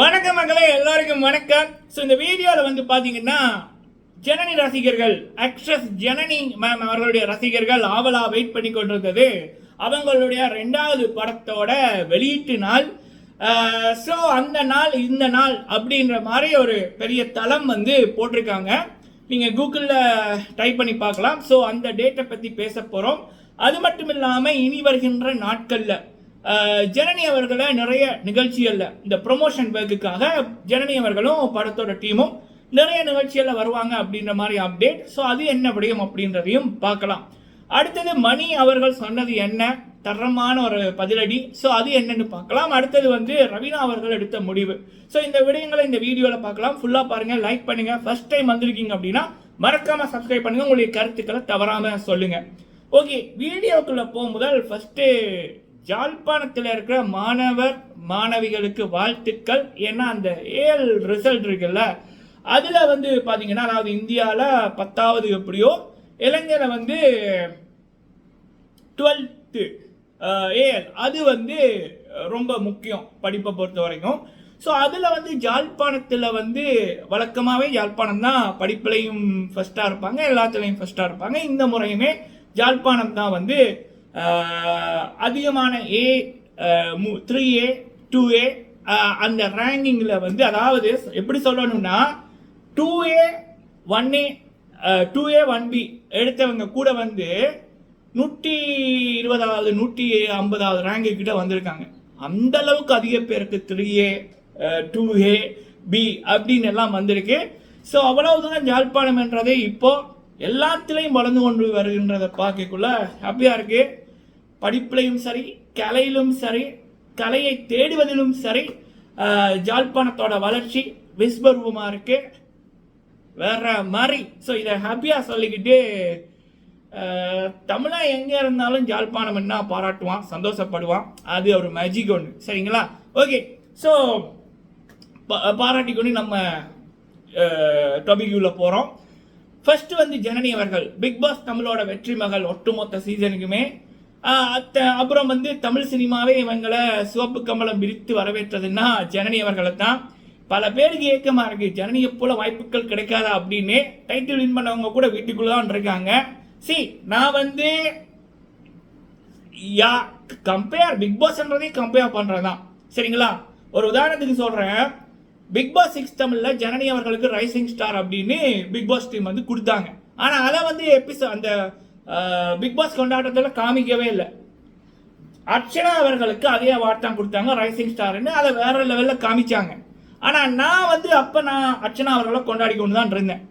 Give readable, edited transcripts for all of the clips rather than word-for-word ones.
வணக்கம் மகளே, எல்லாருக்கும் வணக்கம். ஸோ இந்த வீடியோவில் வந்து பார்த்தீங்கன்னா ஜனனி ரசிகர்கள், ஆக்ட்ரஸ் ஜனனி மேம் அவர்களுடைய ரசிகர்கள் ஆவலா வெயிட் பண்ணி கொண்டிருந்தது அவங்களுடைய 2வது படத்தோட வெளியீட்டு நாள். ஸோ அந்த நாள் இந்த நாள் அப்படின்ற மாதிரி ஒரு பெரிய தளம் வந்து போட்டிருக்காங்க. நீங்கள் கூகுளில் டைப் பண்ணி பார்க்கலாம். ஸோ அந்த டேட்டை பற்றி பேச போகிறோம். அது மட்டும் இல்லாமல் இனி வருகின்ற நாட்களில் ஜனனி அவர்களை நிறைய நிகழ்ச்சிகளில் இந்த ப்ரொமோஷன் ஒர்க்குக்காக ஜனனி அவர்களும் படத்தோட டீமும் நிறைய நிகழ்ச்சிகளில் வருவாங்க அப்படின்ற மாதிரி அப்டேட். ஸோ அது என்ன விடயம் அப்படின்றதையும் பார்க்கலாம். அடுத்தது மணி அவர்கள் சொன்னது என்ன, தரமான ஒரு பதிலடி. ஸோ அது என்னன்னு பார்க்கலாம். அடுத்தது வந்து ரவீனா அவர்கள் எடுத்த முடிவு. ஸோ இந்த விடயங்களை இந்த வீடியோவில் பார்க்கலாம். ஃபுல்லாக பாருங்கள், லைக் பண்ணுங்கள். ஃபர்ஸ்ட் டைம் வந்திருக்கீங்க அப்படின்னா மறக்காமல் சப்ஸ்கிரைப் பண்ணுங்கள். உங்களுடைய கருத்துக்களை தவறாமல் சொல்லுங்கள். ஓகே, வீடியோக்குள்ளே போகும் முதல் ஃபஸ்ட்டு ஜாழ்ப்பாணத்தில் இருக்கிற மாணவர் மாணவிகளுக்கு வாழ்த்துக்கள். ஏன்னா அந்த ஏஎல் ரிசல்ட் இருக்குல்ல, அதில் வந்து பார்த்தீங்கன்னா அதாவது இந்தியாவில் 10வது எப்படியோ இலங்கையில் வந்து 12th ஏஎல் அது வந்து ரொம்ப முக்கியம் படிப்பை பொறுத்த வரைக்கும். ஸோ அதில் வந்து ஜாழ்ப்பாணத்தில் வந்து வழக்கமாகவே ஜாழ்ப்பாணம் தான் படிப்புலையும் ஃபஸ்ட்டாக இருப்பாங்க, எல்லாத்துலேயும் ஃபஸ்ட்டாக இருப்பாங்க. இந்த முறையுமே ஜாழ்ப்பாணம் தான் வந்து அதிகமான A 3A 2A அந்த ரேங்கிங்கில் வந்து, அதாவது எப்படி சொல்லணும்னா 2A 1A 2A 1B எடுத்தவங்க கூட வந்து 120வது 150வது ரேங்கு கிட்ட வந்திருக்காங்க. அந்த அளவுக்கு அதிக பேருக்கு 3A 2A B அப்படின்னு எல்லாம் வந்திருக்கு. ஸோ அவ்வளவுதான் ஜாழ்ப்பாணம் என்றதே இப்போ எல்லாத்திலையும் வளர்ந்து கொண்டு வருகின்றதை பார்க்கக்குள்ள ஹாப்பியாக இருக்கு. படிப்பிலையும் சரி, கலையிலும் சரி, கலையை தேடுவதிலும் சரி, ஜாழ்ப்பாணத்தோட வளர்ச்சி விஸ்வரூபமாக இருக்கு, வேற மாதிரி. ஸோ இதை ஹாப்பியாக சொல்லிக்கிட்டு தமிழா எங்கே இருந்தாலும் ஜாழ்ப்பாணம் என்ன பாராட்டுவான், சந்தோஷப்படுவான். அது ஒரு மேஜிக் ஒன்று, சரிங்களா? ஓகே, ஸோ பாராட்டிக்கொண்டு நம்ம டாபிக்ல போகிறோம். ஃபர்ஸ்ட் வந்து ஜனனி அவர்கள் பிக் பாஸ் தமிழோட வெற்றி மகள் ஒட்டுமொத்த சீசனுக்குமே. அப்புறம் வந்து தமிழ் சினிமாவே இவங்களை சிவப்பு கம்பளம் விரித்து வரவேற்றதுன்னா ஜனனி அவர்களை தான். பல பேருக்கு ஏக்கமாக இருக்கு, ஜனனியை போல வாய்ப்புகள் கிடைக்காதா அப்படின்னு. டைட்டில் வின் பண்ணவங்க கூட வீட்டுக்குள்ள தான் இருக்காங்க. நான் வந்து கம்பேர் பிக் பாஸ்ன்றதே கம்பேர் பண்ணுறதான், சரிங்களா? ஒரு உதாரணத்துக்கு சொல்கிறேன். பிக் பாஸ் 6 தமிழில் ஜனனி அவர்களுக்கு ரைசிங் ஸ்டார் அப்படின்னு பிக் பாஸ் டீம் வந்து கொடுத்தாங்க. ஆனால் அதை வந்து அந்த பிக் பாஸ் கொண்டாட்டத்தில் காமிக்கவே இல்லை. அர்ச்சனா அவர்களுக்கு அதே அவார்ட் தான் கொடுத்தாங்க, ரைசிங் ஸ்டார்னு. அதை வேற லெவலில் காமிச்சாங்க. ஆனால் நான் வந்து அப்போ அர்ச்சனா அவர்களை கொண்டாடி கொண்டு தான் இருந்தேன்.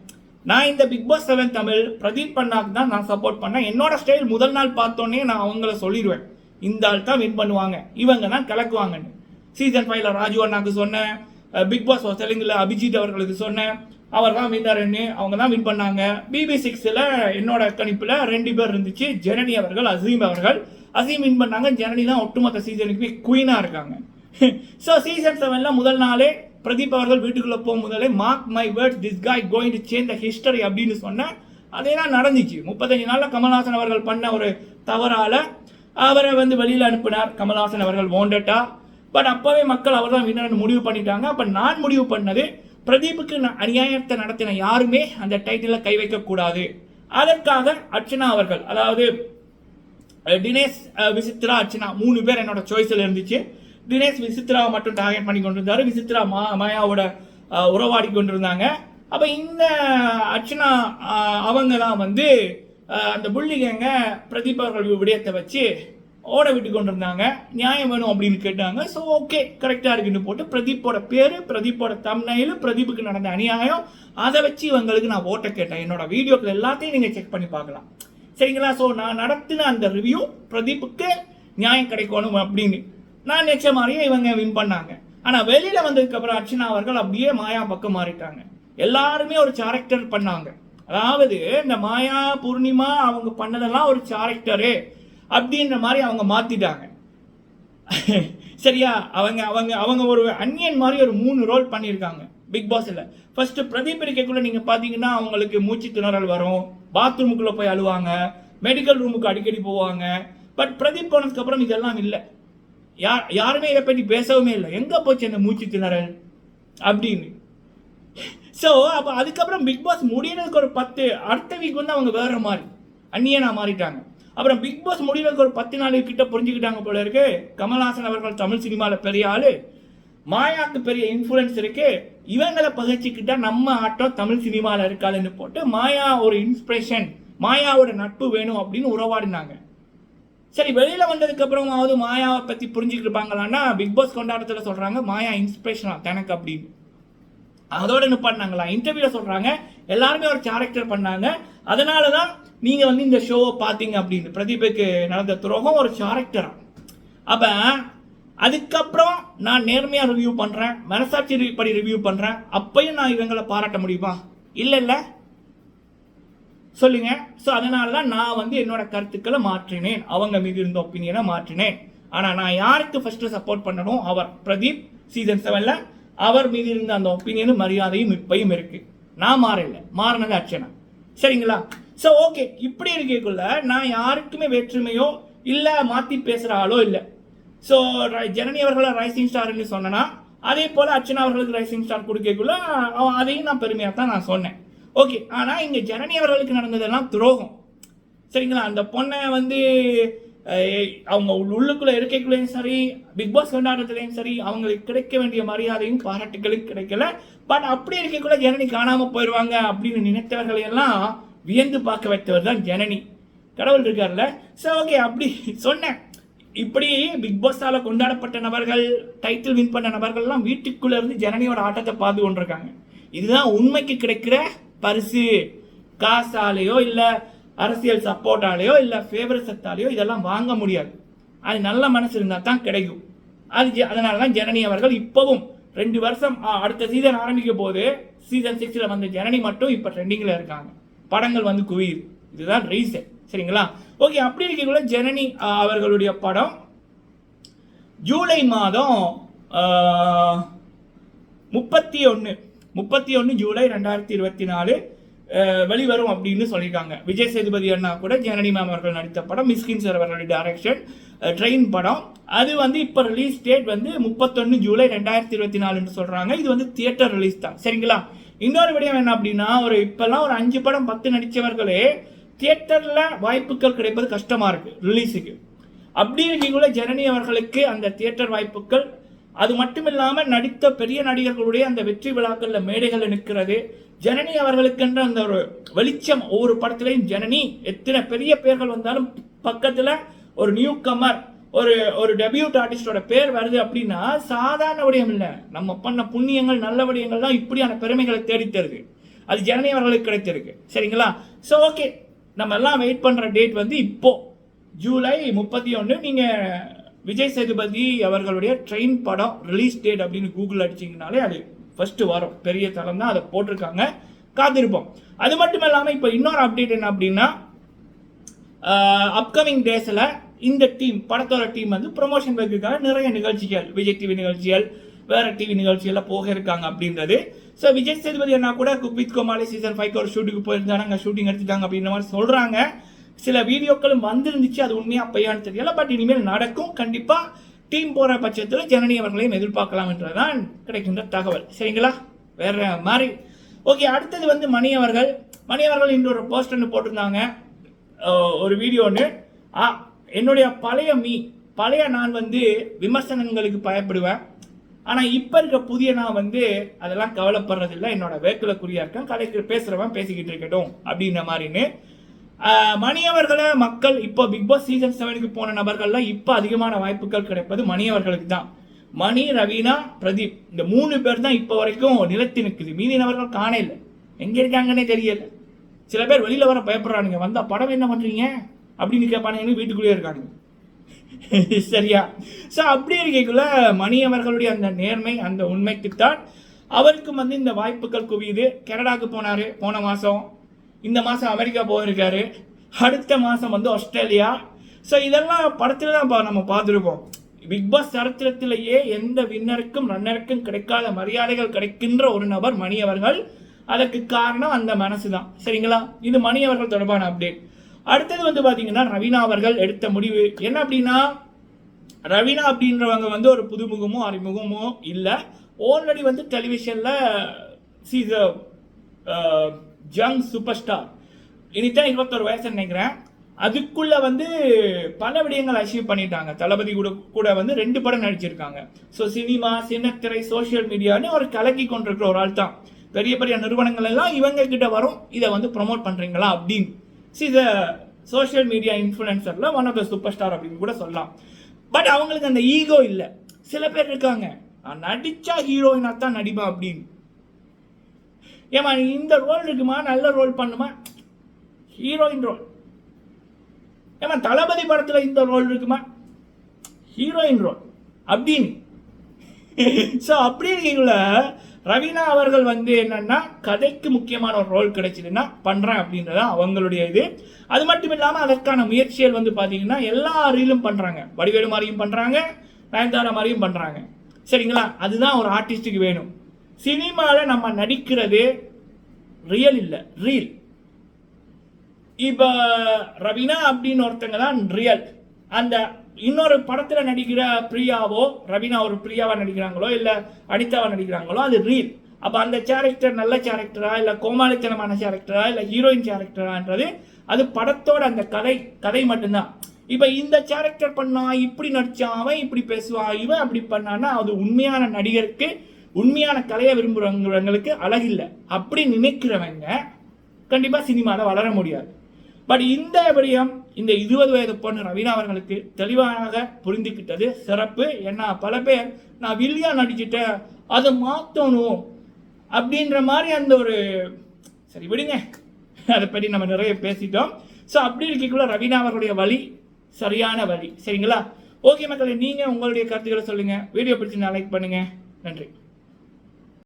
நான் இந்த பிக் பாஸ் 7 தமிழ் பிரதீப் பண்ணாக்கு தான் நான் சப்போர்ட் பண்ணேன். என்னோட ஸ்டைல் முதல் நாள் பார்த்தோன்னே நான் அவங்கள சொல்லிடுவேன், இந்த ஆள் தான் வின் பண்ணுவாங்க, இவங்க தான் கலக்குவாங்கன்னு. சீசன் 5ல் ராஜு அண்ணாக்கு சொன்னேன், பிக் பாஸ் தெலுங்குல அபிஜித் அவர்களுக்கு சொன்னேன், அவர் தான் வின்னர்ன்னு. அவங்க தான் வின் பண்ணாங்க. BB6ல் என்னோட கணிப்பில் 2 பேர் இருந்துச்சு, ஜனனி அவர்கள், அசீம் அவர்கள். அசீம் வின் பண்ணாங்க, ஜனனி தான் ஒட்டுமொத்த சீசனுக்கு குயினாக இருக்காங்க. ஸோ சீசன் 7ல் முதல் நாளே பிரதீப் அவர்கள் வீட்டுக்குள்ளே போகும் முதலே மார்க் மை வேர்ட்ஸ், திஸ் காய் going to change the history அப்படின்னு சொன்னேன். அதே தான் நடந்துச்சு. 35 நாளில் கமல்ஹாசன் அவர்கள் பண்ண ஒரு தவறால் அவரை வந்து வெளியில் அனுப்பினார் கமல்ஹாசன் அவர்கள் வாண்டட்டா. பட் அப்போவே மக்கள் அவர் தான் வின்னர்னு முடிவு பண்ணிட்டாங்க. அப்போ நான் முடிவு பண்ணது, பிரதீப்புக்கு அநியாயத்தை நடத்தின யாருமே அந்த டைட்டிலில் கை வைக்கக்கூடாது. அதற்காக அர்ச்சனா அவர்கள், அதாவது தினேஷ், விசித்ரா, அர்ச்சனா 3 பேர் என்னோட சாய்ஸில் இருந்துச்சு. தினேஷ் விசித்ராவை மட்டும் டார்கெட் பண்ணி கொண்டிருந்தாரு, விசித்ரா மாயாவோட உறவாடி கொண்டிருந்தாங்க. அப்போ இந்த அர்ச்சனா அவங்க தான் வந்து அந்த புள்ளிகங்க பிரதீப் அவர்கள் விடயத்தை வச்சு ஓட விட்டு கொண்டிருந்தாங்க. நியாயம் வேணும் அப்படின்னு கேட்டாங்க. ஸோ ஓகே, கரெக்டாக இருக்குன்னு போட்டு பிரதீப்போட பேர், பிரதீப்போட தம்ப்நெயில், பிரதீப்புக்கு நடந்த அநியாயம், அதை வச்சு இவங்களுக்கு நான் ஓட்ட கேட்டேன். என்னோட வீடியோக்கள் எல்லாத்தையும் நீங்கள் செக் பண்ணி பார்க்கலாம், சரிங்களா? ஸோ நான் நடத்தின அந்த ரிவ்யூ பிரதீப்புக்கு நியாயம் கிடைக்கணும் அப்படின்னு நான் நினைச்ச மாதிரியே இவங்க வின் பண்ணாங்க. ஆனால் வெளியில் வந்ததுக்கப்புறம் அர்ச்சனா அவர்கள் அப்படியே மாயா பக்கம் மாறிட்டாங்க. எல்லாருமே ஒரு கேரக்டர் பண்ணாங்க. அதாவது இந்த மாயா, பூர்ணிமா அவங்க பண்ணதெல்லாம் ஒரு கேரக்டரு அப்படின்ற மாதிரி அவங்க மாற்றிட்டாங்க, சரியா? அவங்க அவங்க அவங்க ஒரு அன்னியன் மாதிரி ஒரு 3 ரோல் பண்ணியிருக்காங்க பிக் பாஸில். ஃபர்ஸ்ட் பிரதீப் இருக்கக்குள்ள நீங்கள் பார்த்தீங்கன்னா அவங்களுக்கு மூச்சு திணறல் வரும், பாத்ரூமுக்குள்ளே போய் அழுவாங்க, மெடிக்கல் ரூமுக்கு அடிக்கடி போவாங்க. பட் பிரதீப் போனதுக்கு அப்புறம் இதெல்லாம் இல்லை. யாருமே இதை பற்றி பேசவுமே இல்லை. எங்கே போச்சு அந்த மூச்சு திணறல்? அப்படின்னு. ஸோ அப்போ அதுக்கப்புறம் பிக் பாஸ் முடியறதுக்கு ஒரு 10 அடுத்த வீக் வந்து அவங்க வேற மாதிரி அந்நியனா மாறிட்டாங்க. அப்புறம் பிக் பாஸ் முடியறதுக்கு ஒரு 10 நாள் கிட்ட புரிஞ்சுக்கிட்டாங்க போல இருக்கு. கமல்ஹாசன் அவர்கள் தமிழ் சினிமாவில் பெரிய ஆளு, மாயாவுக்கு பெரிய இன்ஃப்ளூயன்ஸ் இருக்கு, இவங்களை பகிர்ச்சிக்கிட்டா நம்ம ஆட்டம் தமிழ் சினிமாவில் இருக்காதுன்னு போட்டு மாயா ஒரு இன்ஸ்பிரேஷன், மாயாவோட நட்பு வேணும் அப்படின்னு உறவாடினாங்க. சரி, வெளியில வந்ததுக்கு அப்புறமாவது மாயாவை பத்தி புரிஞ்சுக்கிட்டு இருப்பாங்களான்னா பிக் பாஸ் கொண்டாட்டத்தில் சொல்றாங்க மாயா இன்ஸ்பிரேஷனா தனக்கு அப்படின்னு. அதோட நிப்பாட்டினாங்களா? இன்டர்வியூல சொல்றாங்க எல்லாருமே ஒரு கேரக்டர் பண்ணாங்க, அதனாலதான் நீங்க வந்து இந்த ஷோவை பார்த்தீங்க அப்படின்னு. பிரதீபுக்கு நடந்த துரோகம் ஒரு கேரக்டரா. அப்ப அதுக்கப்புறம் நான் நேர்மையா ரிவ்யூ பண்றேன், மனசாட்சி படி ரிவ்யூ பண்றேன், அப்பயும் நான் இவங்களை பாராட்ட முடியுமா? இல்ல சொல்லுங்க. ஸோ அதனால தான் நான் வந்து என்னோட கருத்துக்களை மாற்றினேன், அவங்க மீது இருந்த ஒப்பீனியனை மாற்றினேன். ஆனால் நான் யாருக்கு ஃபர்ஸ்ட் சப்போர்ட் பண்ணணும், அவர் பிரதீப் சீசன் 7ல் அவர் மீது இருந்த அந்த ஒப்பீனியனும் மரியாதையும் இப்பயும் இருக்கு. நான் மாறல, மாறினது அர்ச்சனா. சரிங்களா? ஸோ ஓகே, இப்படி இருக்கக்குள்ள நான் யாருக்குமே வேற்றுமையோ இல்லை மாற்றி பேசுகிற ஆளோ இல்லை. ஸோ ஜனனி அவர்களை ரைசிங் ஸ்டார்னு சொன்னேன்னா அதே போல் அர்ச்சனா அவர்களுக்கு ரைசிங் ஸ்டார் கொடுக்கக்குள்ள அதையும் நான் பெருமையாக தான் நான் சொன்னேன். ஓகே, ஆனால் இங்கே ஜனனி அவர்களுக்கு நடந்ததெல்லாம் துரோகம். சரிங்களா? அந்த பொண்ணை வந்து அவங்க உள்ளுக்குள்ளே இருக்கைக்குள்ளேயும் சரி, பிக் பாஸ் கொண்டாட்டத்துலேயும் சரி, அவங்களுக்கு கிடைக்க வேண்டிய மரியாதையும் பாராட்டுகளும் கிடைக்கல. பட் அப்படி இருக்கக்குள்ள ஜனனி காணாமல் போயிடுவாங்க அப்படின்னு நினைத்தவர்களையெல்லாம் வியந்து பார்க்க வைத்தவர் தான் ஜனனி. கடவுள் இருக்கார்ல. ஸோ ஓகே, அப்படி சொன்னேன். இப்படி பிக் பாஸால கொண்டாடப்பட்ட நபர்கள், டைட்டில் வின் பண்ண நபர்கள்லாம் வீட்டுக்குள்ள இருந்து ஜனனியோட ஆட்டத்தை பார்த்து கொண்டிருக்காங்க. இதுதான் உண்மைக்கு கிடைக்கிற பரிசு. காசாலேயோ இல்லை அரசியல் சப்போர்ட்டாலேயோ இல்லை ஃபேவரிசத்தாலேயோ இதெல்லாம் வாங்க முடியாது. அது நல்ல மனசு இருந்தால் தான் கிடைக்கும். அதனால தான் ஜனனி அவர்கள் இப்போவும் 2 வருஷம் அடுத்த சீசன் ஆரம்பிக்க போது சீசன் 6ல் வந்த ஜனனி மட்டும் இப்போ ட்ரெண்டிங்கில் இருக்காங்க. படங்கள் வந்து குவியுது. இதுதான் ரீசன். சரிங்களா? ஓகே, அப்படி இருக்கக்குள்ள ஜனனி அவர்களுடைய படம் ஜூலை மாதம் 31 ஜூலை 2024 வெளிவரும் அப்படின்னு சொல்லியிருக்காங்க. விஜய் சேதுபதி அண்ணா கூட ஜனனி மேம் அவர்கள் நடித்த படம், மிஸ்கின் சார் அவர்களுடைய டைரக்ஷன், ட்ரெயின் படம். அது வந்து இப்போ ரிலீஸ் டேட் வந்து 31 ஜூலை 2024 சொல்றாங்க. இது வந்து தியேட்டர் ரிலீஸ் தான். சரிங்களா? இன்னொரு விடயம் என்ன அப்படின்னா, இப்பெல்லாம் ஒரு 5 படம் 10 நடித்தவர்களே தியேட்டர்ல வாய்ப்புகள் கிடைப்பது கஷ்டமா இருக்கு ரிலீஸுக்கு. அப்படி இருக்கக்குள்ள ஜனனி அவர்களுக்கு அந்த தியேட்டர் வாய்ப்புகள், அது மட்டும் இல்லாமல் நடித்த பெரிய நடிகர்களுடைய அந்த வெற்றி விழாக்கள்ல மேடைகள் நிற்கிறது. ஜனனி அவர்களுக்கென்ற அந்த ஒரு வெளிச்சம், ஒவ்வொரு படத்திலையும் ஜனனி எத்தனை பெரிய பேர்கள் வந்தாலும் பக்கத்துல ஒரு நியூ கமர், ஒரு டெபியூட் ஆர்டிஸ்டோட பேர் வருது அப்படின்னா சாதாரண விடயம் இல்லை. நம்ம பண்ண புண்ணியங்கள், நல்ல விடயங்கள் தான் இப்படியான பெருமைகளை தேடித்தருது. அது ஜனனி அவர்களுக்கு கிடைத்திருக்கு. சரிங்களா? ஸோ ஓகே, நம்ம எல்லாம் வெயிட் பண்ற டேட் வந்து இப்போ ஜூலை 31. நீங்க விஜய் சேதுபதி அவர்களுடைய ட்ரெயின் படம் ரிலீஸ் டேட் அப்படின்னு கூகுள் அடிச்சிங்கனாலே அது ஃபர்ஸ்ட் வரும். பெரிய தளம் தான் அதை போட்டிருக்காங்க, காத்திருப்போம். அது மட்டும் இல்லாமல் இப்போ இன்னொரு அப்டேட் என்ன அப்படின்னா, அப்கமிங் டேஸில் இந்த டீம், படத்தோட டீம் வந்து ப்ரொமோஷன் வைக்கிறதுக்காக நிறைய நிகழ்ச்சிகள், விஜய் டிவி நிகழ்ச்சிகள், வேற டிவி நிகழ்ச்சியெல்லாம் போக இருக்காங்க அப்படின்றது. ஸோ விஜய் சேதுபதி அண்ணா கூட குக்வித் கோமாளி சீசன் 5 ஒரு ஷூட்டுக்கு போயிருந்தாங்க, அங்கே ஷூட்டிங் எடுத்துட்டாங்க அப்படின்ற மாதிரி சொல்கிறாங்க. சில வீடியோக்களும் வந்துருந்துச்சு, அது உண்மையாக பையான்னு தெரியல. பட் இனிமேல் நடக்கும். கண்டிப்பாக டீம் போகிற பட்சத்தில் ஜனனி அவர்களையும் எதிர்பார்க்கலாம் என்றதான் கிடைக்கின்ற தகவல். சரிங்களா? வேற மாதிரி. ஓகே, அடுத்தது வந்து மணி அவர்கள் இன்று ஒரு போஸ்ட் ஒன்று போட்டிருந்தாங்க, ஒரு வீடியோ ஒன்று. என்னுடைய பழைய நான் வந்து விமர்சனங்களுக்கு பயப்படுவேன், ஆனால் இப்போ இருக்க புதிய நான் வந்து அதெல்லாம் கவலைப்படுறதில்லை, என்னோட வேக்குலக்குரியா இருக்கேன், கலைக்கு பேசுகிறவன் பேசிக்கிட்டு இருக்கட்டும் அப்படின்ற மாதிரின்னு. மணி அவர்களை மக்கள் இப்போ பிக் பாஸ் சீசன் 7க்கு போன நபர்கள்லாம் இப்போ அதிகமான வாய்ப்புகள் கிடைப்பது மணி அவர்களுக்கு தான். மணி, ரவீனா, பிரதீப், இந்த 3 பேர் தான் இப்போ வரைக்கும் நிலைத்து நிற்குது. மீதி நபர்கள் காண இல்லை, எங்கே இருக்காங்கன்னே தெரியல. சில பேர் வெளியில் வர பயப்படுறானுங்க, வந்தால் படம் என்ன பண்ணுறீங்க அப்படின்னு கேட்பானுங்க, வீட்டுக்குள்ளேயே இருக்கானுங்க. சரியா? ஸோ அப்படி இருக்கக்குள்ள மணி அவர்களுடைய அந்த நேர்மை, அந்த உண்மைக்குத்தான் அவருக்கும் வந்து இந்த வாய்ப்புகள் குவியுது. கனடாவுக்கு போனார் போன மாதம், இந்த மாதம் அமெரிக்கா போயிருக்காரு, அடுத்த மாதம் வந்து ஆஸ்திரேலியா. ஸோ இதெல்லாம் படத்தில் தான் நம்ம பார்த்துருக்கோம். பிக் பாஸ் சரித்திரத்திலேயே எந்த வின்னருக்கும் ரன்னருக்கும் கிடைக்காத மரியாதைகள் கிடைக்கின்ற ஒரு நபர் மணி அவர்கள். அதற்கு காரணம் அந்த மனசு தான். சரிங்களா? இது மணி அவர்கள் தொடர்பான அப்டேட். அடுத்தது வந்து பார்த்தீங்கன்னா, ரவீனா அவர்கள் எடுத்த முடிவு என்ன அப்படின்னா, ரவீனா அப்படின்றவங்க வந்து ஒரு புதுமுகமோ அறிமுகமோ இல்லை, ஆல்ரெடி வந்து டெலிவிஷனில் சீஸ் யங் சூப்பர் ஸ்டார். இனித்தான் 21 வயசு நினைக்கிறேன். அதுக்குள்ள வந்து பல விடயங்கள் அச்சீவ் பண்ணிட்டாங்க. தளபதி கூட வந்து 2 படம் நடிச்சிருக்காங்க. ஸோ சினிமா, சின்னத்திரை, சோசியல் மீடியான்னு ஒரு கலக்கி கொண்டிருக்கிற ஒரு ஆள் தான். பெரிய பெரிய நிறுவனங்கள் எல்லாம் இவங்க கிட்ட வரும், இதை வந்து ப்ரொமோட் பண்றீங்களா அப்படின்னு. இத சோசியல் மீடியா இன்ஃப்ளூயன்சர்ல one of the super star அப்படின்னு கூட சொல்லலாம். பட் அவங்களுக்கு அந்த ஈகோ இல்லை. சில பேர் இருக்காங்க, நான் நடிச்சா ஹீரோயினா தான் நடிப்பேன் அப்படின்னு. ஏமா இந்த ரோல் இருக்குமா, நல்ல ரோல் பண்ணுமா, ஹீரோயின் ரோல். ஏமா தளபதி படத்துல இந்த ரோல் இருக்குமா, ஹீரோயின் ரோல் அப்படின்னு. ஸோ அப்படி இருக்கீங்கள ரவீனா அவர்கள் வந்து என்னன்னா கதைக்கு முக்கியமான ஒரு ரோல் கிடைச்சதுன்னா பண்றேன் அப்படின்றத அவங்களுடைய இது. அது மட்டும் இல்லாமல் அதற்கான முயற்சிகள் வந்து பார்த்தீங்கன்னா எல்லா ரீலும் பண்றாங்க. வடிவேலு மாதிரியும் பண்றாங்க, நயன்தாரா மாதிரியும் பண்றாங்க. சரிங்களா, அதுதான் ஒரு ஆர்டிஸ்டுக்கு வேணும். சினிமாவில் நம்ம நடிக்கிறது ரியல் இல்லை, ரீல். இப்போ ரவீனா அப்படின்னு ஒருத்தங்க தான் ரியல். அந்த இன்னொரு படத்தில் நடிக்கிற பிரியாவோ, ரவீனா ஒரு பிரியாவா நடிக்கிறாங்களோ இல்லை அனிதாவா நடிக்கிறாங்களோ, அது ரீல். அப்போ அந்த கேரக்டர் நல்ல கேரக்டரா இல்லை கோமாளித்தனமான கேரக்டரா இல்லை ஹீரோயின் கேரக்டரான்றது அது படத்தோட அந்த கதை மட்டும்தான். இப்போ இந்த கேரக்டர் பண்ணா இப்படி நடிச்சான், அவன் இப்படி பேசுவான், இவன் அப்படி பண்ணான்னா அது உண்மையான நடிகருக்கு, உண்மையான கலையை விரும்புகிறவங்களுக்கு அழகில்லை. அப்படி நினைக்கிறவங்க கண்டிப்பாக சினிமாவில் வளர முடியாது. பட் இந்த விடயம் இந்த 20 வயது பொண்ணு ரவீனா அவர்களுக்கு தெளிவாக புரிந்துக்கிட்டது சிறப்பு. ஏன்னா பல பேர் நான் வில்லியா நடிச்சுட்டேன், அதை மாற்றணும் அப்படின்ற மாதிரி அந்த ஒரு, சரி விடுங்க, அதை பற்றி நம்ம நிறைய பேசிட்டோம். ஸோ அப்படி இருக்கக்குள்ள ரவீனா அவர்களுடைய வழி சரியான வழி. சரிங்களா, ஓகே மக்களே, நீங்கள் உங்களுடைய கருத்துக்களை சொல்லுங்கள். வீடியோ பிடிச்சி லைக் பண்ணுங்கள். நன்றி.